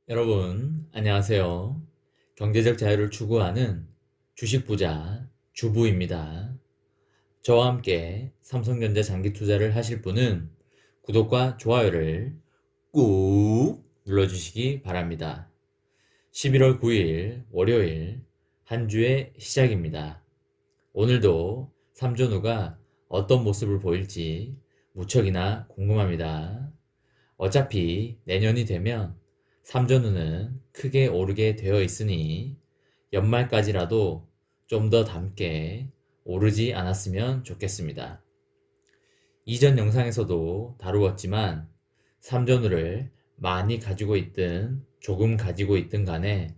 여러분, 안녕하세요. 경제적 자유를 추구하는 주식 부자 주부입니다. 저와 함께 삼성전자 장기 투자를 하실 분은 구독과 좋아요를 꾹 눌러주시기 바랍니다. 11월 9일 월요일 한 주의 시작입니다. 오늘도 삼전후가 어떤 모습을 보일지 무척이나 궁금합니다. 어차피 내년이 되면 삼전후는 크게 오르게 되어 있으니 연말까지라도 좀 더 담게 오르지 않았으면 좋겠습니다. 이전 영상에서도 다루었지만 삼전후를 많이 가지고 있든 조금 가지고 있든 간에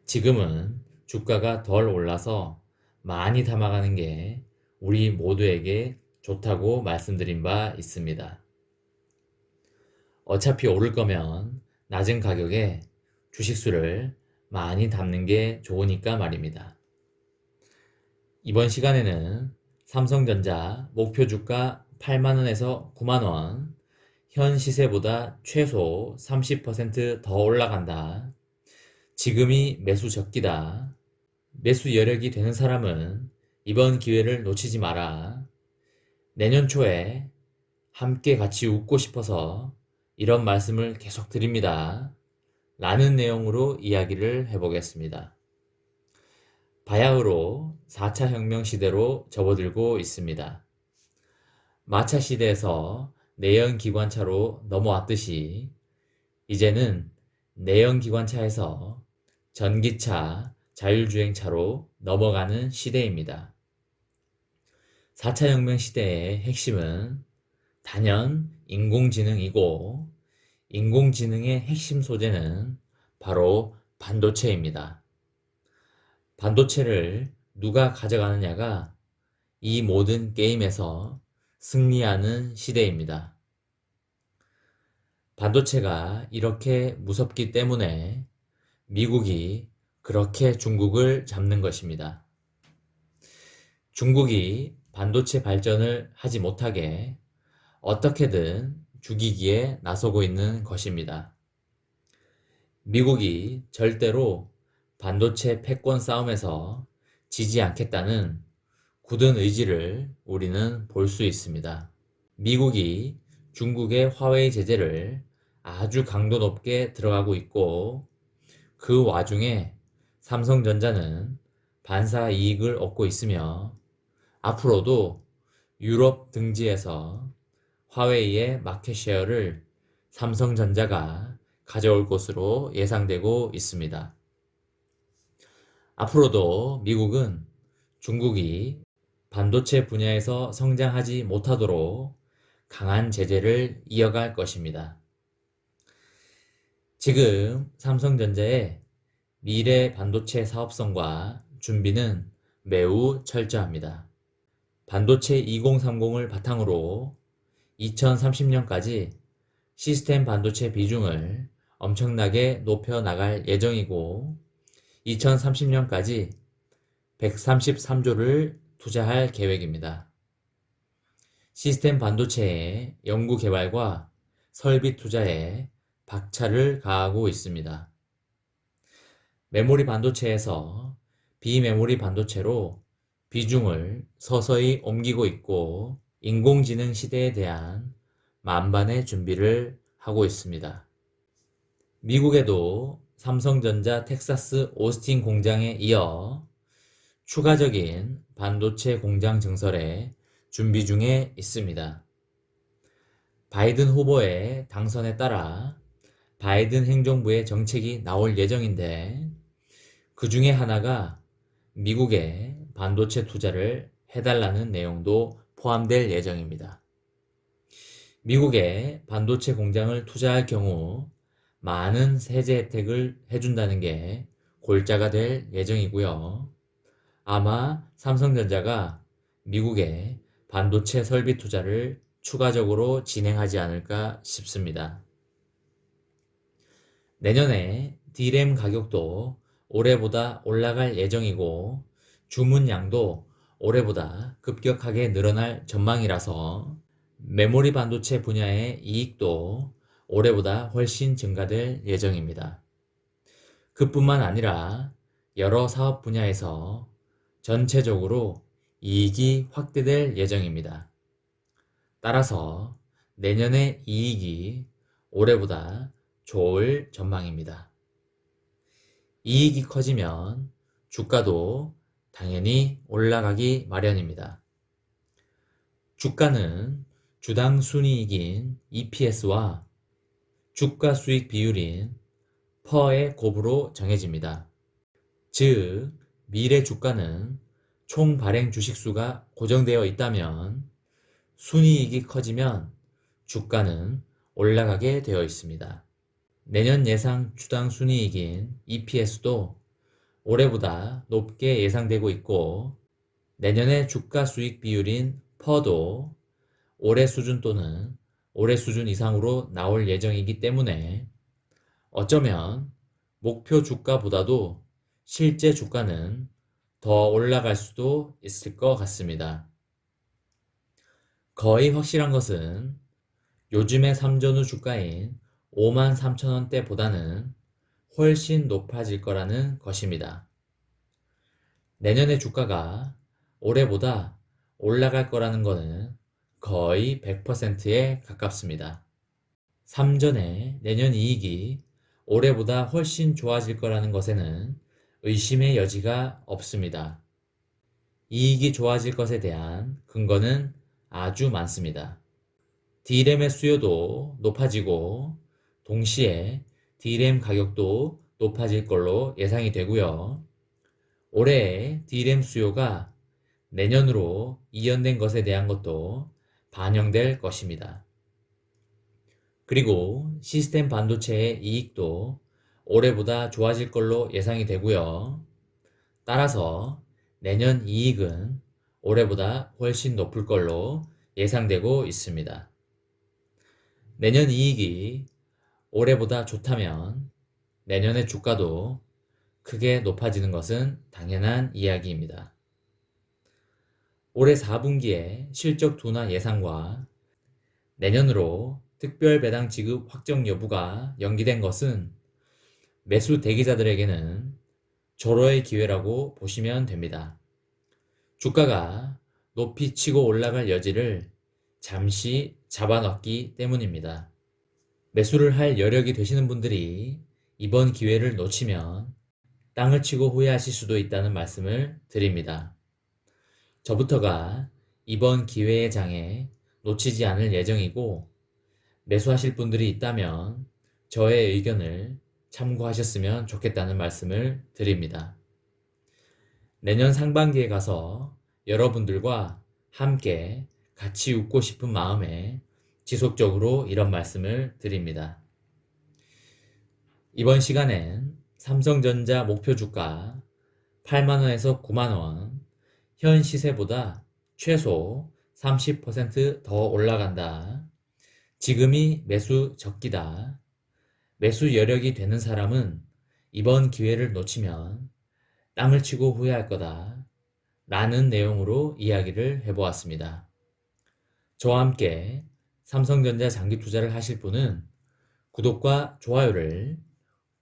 지금은 주가가 덜 올라서 많이 담아가는 게 우리 모두에게 좋다고 말씀드린 바 있습니다. 어차피 오를 거면 낮은 가격에 주식수를 많이 담는 게 좋으니까 말입니다. 이번 시간에는 삼성전자 목표 주가 8만원에서 9만원, 현 시세보다 최소 30% 더 올라간다. 지금이 매수 적기다. 매수 여력이 되는 사람은 이번 기회를 놓치지 마라. 내년 초에 함께 같이 웃고 싶어서 이런 말씀을 계속 드립니다. 라는 내용으로 이야기를 해보겠습니다. 바야흐로 4차 혁명 시대로 접어들고 있습니다. 마차 시대에서 내연기관차로 넘어왔듯이 이제는 내연기관차에서 전기차, 자율주행차로 넘어가는 시대입니다. 4차 혁명 시대의 핵심은 단연 인공지능이고 인공지능의 핵심 소재는 바로 반도체입니다. 반도체를 누가 가져가느냐가 이 모든 게임에서 승리하는 시대입니다. 반도체가 이렇게 무섭기 때문에 미국이 그렇게 중국을 잡는 것입니다. 중국이 반도체 발전을 하지 못하게 어떻게든 죽이기에 나서고 있는 것입니다. 미국이 절대로 반도체 패권 싸움에서 지지 않겠다는 굳은 의지를 우리는 볼 수 있습니다. 미국이 중국의 화웨이 제재를 아주 강도 높게 들어가고 있고 그 와중에 삼성전자는 반사 이익을 얻고 있으며 앞으로도 유럽 등지에서 화웨이의 마켓쉐어를 삼성전자가 가져올 것으로 예상되고 있습니다. 앞으로도 미국은 중국이 반도체 분야에서 성장하지 못하도록 강한 제재를 이어갈 것입니다. 지금 삼성전자의 미래 반도체 사업성과 준비는 매우 철저합니다. 반도체 2030을 바탕으로 2030년까지 시스템 반도체 비중을 엄청나게 높여 나갈 예정이고 2030년까지 133조를 투자할 계획입니다. 시스템 반도체의 연구 개발과 설비 투자에 박차를 가하고 있습니다. 메모리 반도체에서 비메모리 반도체로 비중을 서서히 옮기고 있고 인공지능 시대에 대한 만반의 준비를 하고 있습니다. 미국에도 삼성전자 텍사스 오스틴 공장에 이어 추가적인 반도체 공장 증설에 준비 중에 있습니다. 바이든 후보의 당선에 따라 바이든 행정부의 정책이 나올 예정인데 그 중에 하나가 미국에 반도체 투자를 해달라는 내용도 포함될 예정입니다. 미국에 반도체 공장을 투자할 경우 많은 세제 혜택을 해준다는 게 골자가 될 예정이고요. 아마 삼성전자가 미국에 반도체 설비 투자를 추가적으로 진행하지 않을까 싶습니다. 내년에 D램 가격도 올해보다 올라갈 예정이고 주문량도 올해보다 급격하게 늘어날 전망이라서 메모리 반도체 분야의 이익도 올해보다 훨씬 증가될 예정입니다. 그뿐만 아니라 여러 사업 분야에서 전체적으로 이익이 확대될 예정입니다. 따라서 내년의 이익이 올해보다 좋을 전망입니다. 이익이 커지면 주가도 당연히 올라가기 마련입니다. 주가는 주당 순이익인 EPS와 주가 수익 비율인 퍼의 곱으로 정해집니다. 즉, 미래 주가는 총 발행 주식수가 고정되어 있다면 순이익이 커지면 주가는 올라가게 되어 있습니다. 내년 예상 주당 순이익인 EPS도 올해보다 높게 예상되고 있고 내년의 주가 수익 비율인 퍼도 올해 수준 또는 올해 수준 이상으로 나올 예정이기 때문에 어쩌면 목표 주가보다도 실제 주가는 더 올라갈 수도 있을 것 같습니다. 거의 확실한 것은 요즘의 삼전후 주가인 53,000원대보다는 훨씬 높아질 거라는 것입니다. 내년의 주가가 올해보다 올라갈 거라는 것은 거의 100%에 가깝습니다. 삼전의 내년 이익이 올해보다 훨씬 좋아질 거라는 것에는 의심의 여지가 없습니다. 이익이 좋아질 것에 대한 근거는 아주 많습니다. D램의 수요도 높아지고 동시에 D램 가격도 높아질 걸로 예상이 되고요. 올해의 D램 수요가 내년으로 이연된 것에 대한 것도 반영될 것입니다. 그리고 시스템 반도체의 이익도 올해보다 좋아질 걸로 예상이 되고요. 따라서 내년 이익은 올해보다 훨씬 높을 걸로 예상되고 있습니다. 내년 이익이 올해보다 좋다면 내년의 주가도 크게 높아지는 것은 당연한 이야기입니다. 올해 4분기의 실적 둔화 예상과 내년으로 특별 배당 지급 확정 여부가 연기된 것은 매수 대기자들에게는 절호의 기회라고 보시면 됩니다. 주가가 높이 치고 올라갈 여지를 잠시 잡아놨기 때문입니다. 매수를 할 여력이 되시는 분들이 이번 기회를 놓치면 땅을 치고 후회하실 수도 있다는 말씀을 드립니다. 저부터가 이번 기회의 장에 놓치지 않을 예정이고 매수하실 분들이 있다면 저의 의견을 참고하셨으면 좋겠다는 말씀을 드립니다. 내년 상반기에 가서 여러분들과 함께 같이 웃고 싶은 마음에 지속적으로 이런 말씀을 드립니다. 이번 시간엔 삼성전자 목표 주가 8만원에서 9만원, 현 시세보다 최소 30% 더 올라간다. 지금이 매수 적기다. 매수 여력이 되는 사람은 이번 기회를 놓치면 땅을 치고 후회할 거다. 라는 내용으로 이야기를 해보았습니다. 저와 함께 삼성전자 장기 투자를 하실 분은 구독과 좋아요를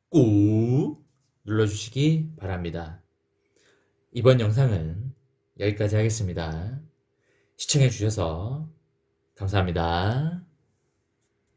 꾹 눌러주시기 바랍니다. 이번 영상은 여기까지 하겠습니다. 시청해주셔서 감사합니다.